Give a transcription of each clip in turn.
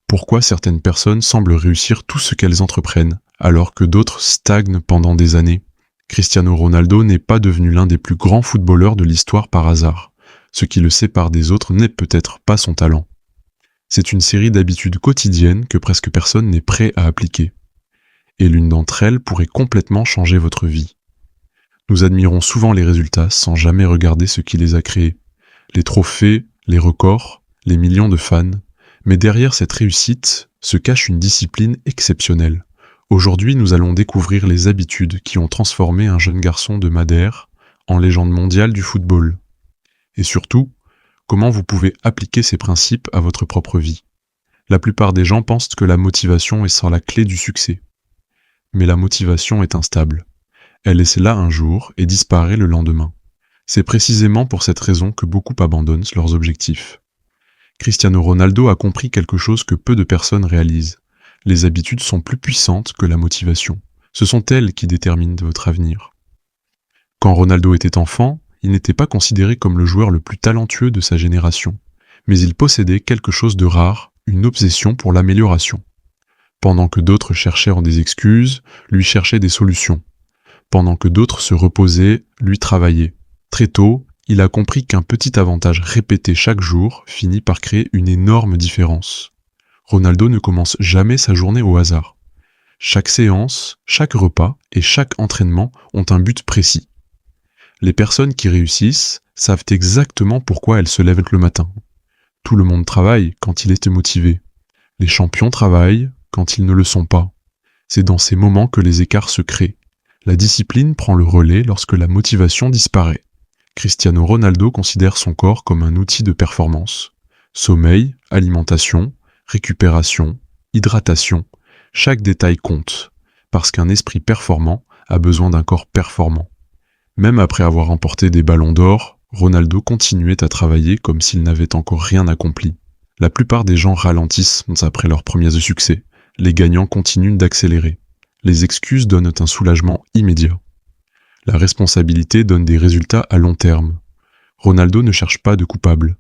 Pourquoi certaines personnes semblent réussir tout ce qu'elles entreprennent, alors que d'autres stagnent pendant des années? Cristiano Ronaldo n'est pas devenu l'un des plus grands footballeurs de l'histoire par hasard. Ce qui le sépare des autres n'est peut-être pas son talent. C'est une série d'habitudes quotidiennes que presque personne n'est prêt à appliquer. Et l'une d'entre elles pourrait complètement changer votre vie. Nous admirons souvent les résultats sans jamais regarder ce qui les a créés. Les trophées, les records, les millions de fans. Mais derrière cette réussite se cache une discipline exceptionnelle. Aujourd'hui, nous allons découvrir les habitudes qui ont transformé un jeune garçon de Madère en légende mondiale du football. Et surtout, comment vous pouvez appliquer ces principes à votre propre vie. La plupart des gens pensent que la motivation est sans la clé du succès. Mais la motivation est instable. Elle est là un jour et disparaît le lendemain. C'est précisément pour cette raison que beaucoup abandonnent leurs objectifs. Cristiano Ronaldo a compris quelque chose que peu de personnes réalisent. Les habitudes sont plus puissantes que la motivation. Ce sont elles qui déterminent votre avenir. Quand Ronaldo était enfant, il n'était pas considéré comme le joueur le plus talentueux de sa génération. Mais il possédait quelque chose de rare, une obsession pour l'amélioration. Pendant que d'autres cherchaient des excuses, lui cherchait des solutions. Pendant que d'autres se reposaient, lui travaillait. Très tôt, il a compris qu'un petit avantage répété chaque jour finit par créer une énorme différence. Ronaldo ne commence jamais sa journée au hasard. Chaque séance, chaque repas et chaque entraînement ont un but précis. Les personnes qui réussissent savent exactement pourquoi elles se lèvent le matin. Tout le monde travaille quand il est motivé. Les champions travaillent quand ils ne le sont pas. C'est dans ces moments que les écarts se créent. La discipline prend le relais lorsque la motivation disparaît. Cristiano Ronaldo considère son corps comme un outil de performance. Sommeil, alimentation, récupération, hydratation, chaque détail compte, parce qu'un esprit performant a besoin d'un corps performant. Même après avoir remporté des ballons d'or, Ronaldo continuait à travailler comme s'il n'avait encore rien accompli. La plupart des gens ralentissent après leurs premiers succès. Les gagnants continuent d'accélérer. Les excuses donnent un soulagement immédiat. La responsabilité donne des résultats à long terme. Ronaldo ne cherche pas de coupable.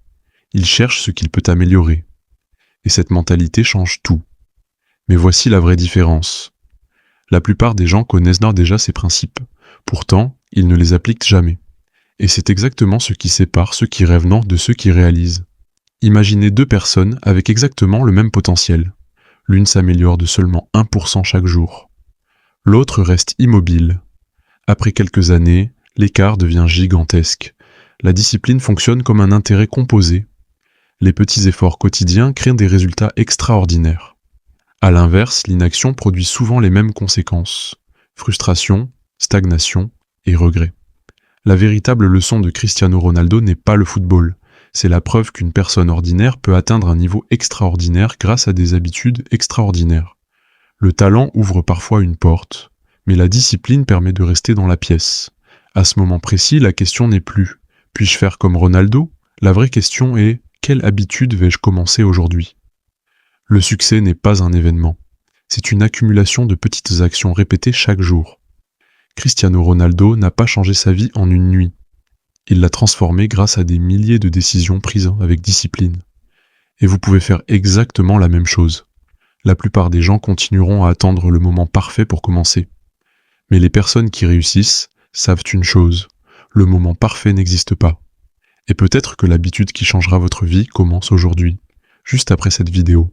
Il cherche ce qu'il peut améliorer. Et cette mentalité change tout. Mais voici la vraie différence. La plupart des gens connaissent déjà ces principes. Pourtant, ils ne les appliquent jamais. Et c'est exactement ce qui sépare ceux qui rêvent de ceux qui réalisent. Imaginez deux personnes avec exactement le même potentiel. L'une s'améliore de seulement 1% chaque jour. L'autre reste immobile. Après quelques années, l'écart devient gigantesque. La discipline fonctionne comme un intérêt composé. Les petits efforts quotidiens créent des résultats extraordinaires. À l'inverse, l'inaction produit souvent les mêmes conséquences. Frustration, stagnation et regret. La véritable leçon de Cristiano Ronaldo n'est pas le football. C'est la preuve qu'une personne ordinaire peut atteindre un niveau extraordinaire grâce à des habitudes extraordinaires. Le talent ouvre parfois une porte, mais la discipline permet de rester dans la pièce. À ce moment précis, la question n'est plus « puis-je faire comme Ronaldo ?» La vraie question est « quelle habitude vais-je commencer aujourd'hui ?» Le succès n'est pas un événement. C'est une accumulation de petites actions répétées chaque jour. Cristiano Ronaldo n'a pas changé sa vie en une nuit. Il l'a transformée grâce à des milliers de décisions prises avec discipline. Et vous pouvez faire exactement la même chose. La plupart des gens continueront à attendre le moment parfait pour commencer. Mais les personnes qui réussissent savent une chose, le moment parfait n'existe pas. Et peut-être que l'habitude qui changera votre vie commence aujourd'hui, juste après cette vidéo.